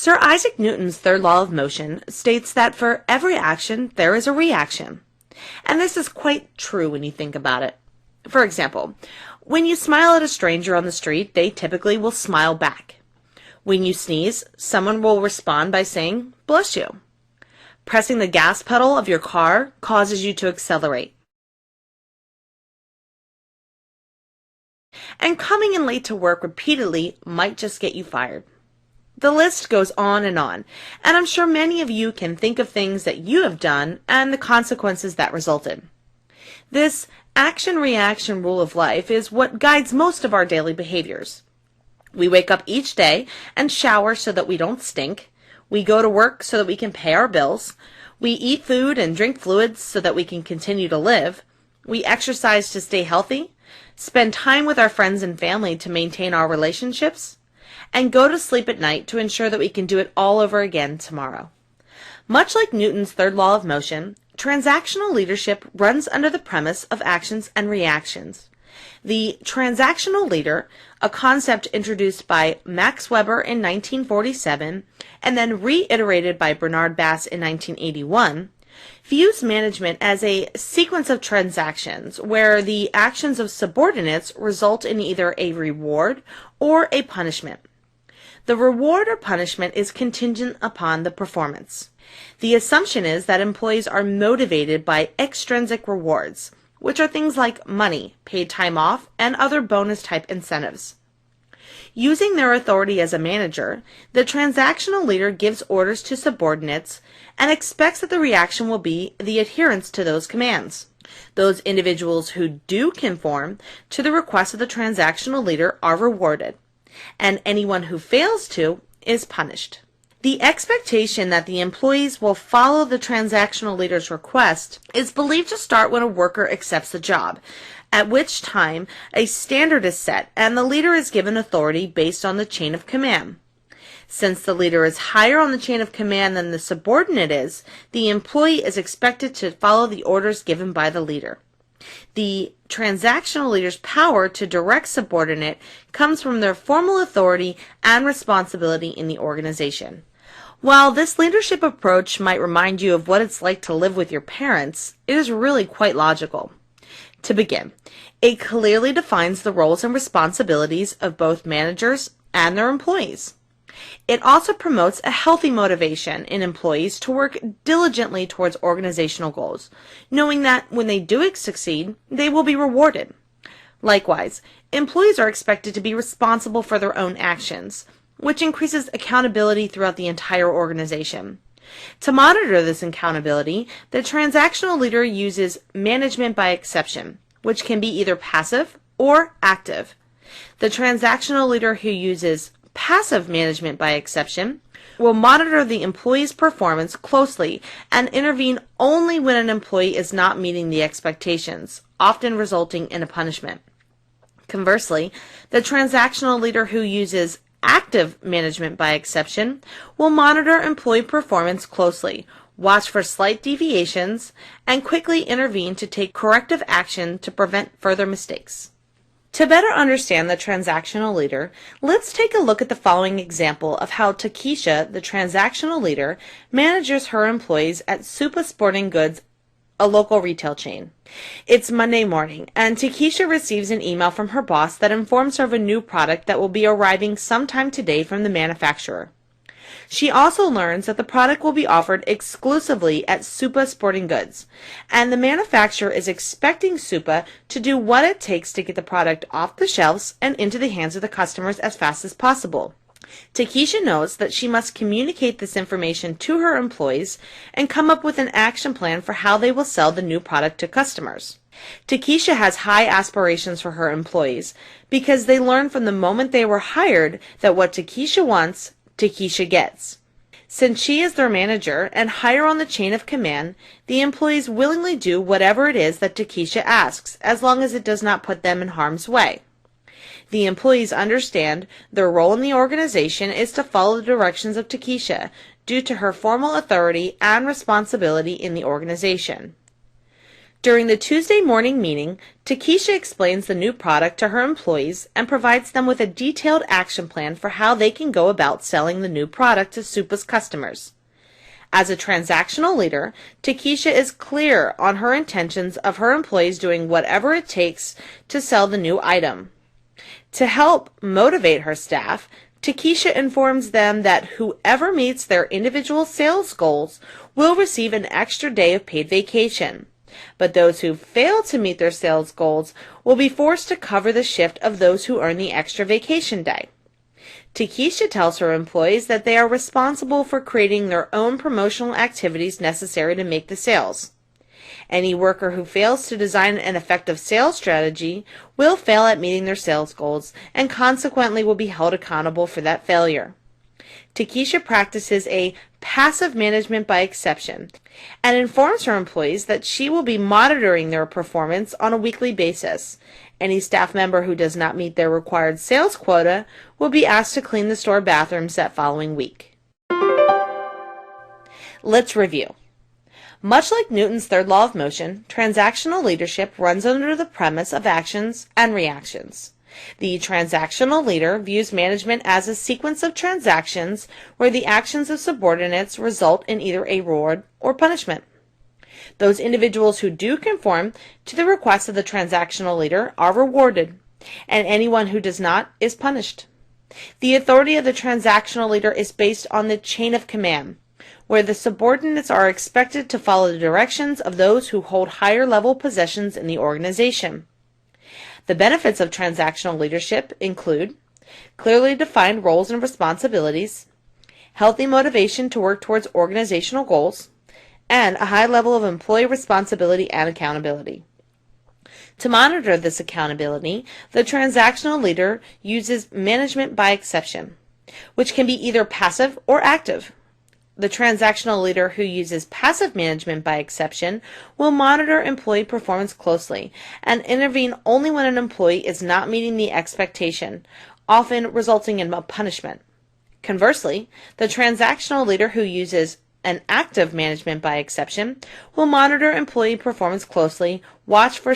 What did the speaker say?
Sir Isaac Newton's third law of motion states that for every action, there is a reaction. And this is quite true when you think about it. For example, when you smile at a stranger on the street, they typically will smile back. When you sneeze, someone will respond by saying, "Bless you." Pressing the gas pedal of your car causes you to accelerate. And coming in late to work repeatedly might just get you fired. The list goes on, and I'm sure many of you can think of things that you have done and the consequences that resulted. This action-reaction rule of life is what guides most of our daily behaviors. We wake up each day and shower so that we don't stink. We go to work so that we can pay our bills. We eat food and drink fluids so that we can continue to live. We exercise to stay healthy, spend time with our friends and family to maintain our relationships, and go to sleep at night to ensure that we can do it all over again tomorrow. Much like Newton's third law of motion, transactional leadership runs under the premise of actions and reactions. The transactional leader, a concept introduced by Max Weber in 1947 and then reiterated by Bernard Bass in 1981, views management as a sequence of transactions where the actions of subordinates result in either a reward or a punishment. The reward or punishment is contingent upon the performance. The assumption is that employees are motivated by extrinsic rewards, which are things like money, paid time off, and other bonus-type incentives. Using their authority as a manager, the transactional leader gives orders to subordinates and expects that the reaction will be the adherence to those commands. Those individuals who do conform to the request of the transactional leader are rewarded, and anyone who fails to is punished. The expectation that the employees will follow the transactional leader's request is believed to start when a worker accepts the job, at which time a standard is set and the leader is given authority based on the chain of command. Since the leader is higher on the chain of command than the subordinate is, the employee is expected to follow the orders given by the leader. The transactional leader's power to direct subordinate comes from their formal authority and responsibility in the organization. While this leadership approach might remind you of what it's like to live with your parents, it is really quite logical. To begin, it clearly defines the roles and responsibilities of both managers and their employees. It also promotes a healthy motivation in employees to work diligently towards organizational goals, knowing that when they do succeed, they will be rewarded. Likewise, employees are expected to be responsible for their own actions, which increases accountability throughout the entire organization. To monitor this accountability, the transactional leader uses management by exception, which can be either passive or active. The transactional leader who uses passive management by exception will monitor the employee's performance closely and intervene only when an employee is not meeting the expectations, often resulting in a punishment. Conversely, the transactional leader who uses active management by exception will monitor employee performance closely, watch for slight deviations, and quickly intervene to take corrective action to prevent further mistakes. To better understand the transactional leader, let's take a look at the following example of how Takesha, the transactional leader, manages her employees at Supa Sporting Goods, a local retail chain. It's Monday morning, and Takesha receives an email from her boss that informs her of a new product that will be arriving sometime today from the manufacturer. She also learns that the product will be offered exclusively at Supa Sporting Goods, and the manufacturer is expecting Supa to do what it takes to get the product off the shelves and into the hands of the customers as fast as possible. Takesha knows that she must communicate this information to her employees and come up with an action plan for how they will sell the new product to customers. Takesha has high aspirations for her employees because they learn from the moment they were hired that what Takesha wants, Takesha gets. Since she is their manager and higher on the chain of command, the employees willingly do whatever it is that Takesha asks, as long as it does not put them in harm's way. The employees understand their role in the organization is to follow the directions of Takesha due to her formal authority and responsibility in the organization. During the Tuesday morning meeting, Takesha explains the new product to her employees and provides them with a detailed action plan for how they can go about selling the new product to SUPA's customers. As a transactional leader, Takesha is clear on her intentions of her employees doing whatever it takes to sell the new item. To help motivate her staff, Takesha informs them that whoever meets their individual sales goals will receive an extra day of paid vacation. But those who fail to meet their sales goals will be forced to cover the shift of those who earn the extra vacation day. Takesha tells her employees that they are responsible for creating their own promotional activities necessary to make the sales. Any worker who fails to design an effective sales strategy will fail at meeting their sales goals and consequently will be held accountable for that failure. Takesha practices a passive management by exception and informs her employees that she will be monitoring their performance on a weekly basis. Any staff member who does not meet their required sales quota will be asked to clean the store bathrooms that following week. Let's review. Much like Newton's third law of motion, transactional leadership runs under the premise of actions and reactions. The transactional leader views management as a sequence of transactions where the actions of subordinates result in either a reward or punishment. Those individuals who do conform to the requests of the transactional leader are rewarded, and anyone who does not is punished. The authority of the transactional leader is based on the chain of command, where the subordinates are expected to follow the directions of those who hold higher level positions in the organization. The benefits of transactional leadership include clearly defined roles and responsibilities, healthy motivation to work towards organizational goals, and a high level of employee responsibility and accountability. To monitor this accountability, the transactional leader uses management by exception, which can be either passive or active. The transactional leader who uses passive management by exception will monitor employee performance closely and intervene only when an employee is not meeting the expectation, often resulting in a punishment. Conversely, the transactional leader who uses an active management by exception will monitor employee performance closely, watch for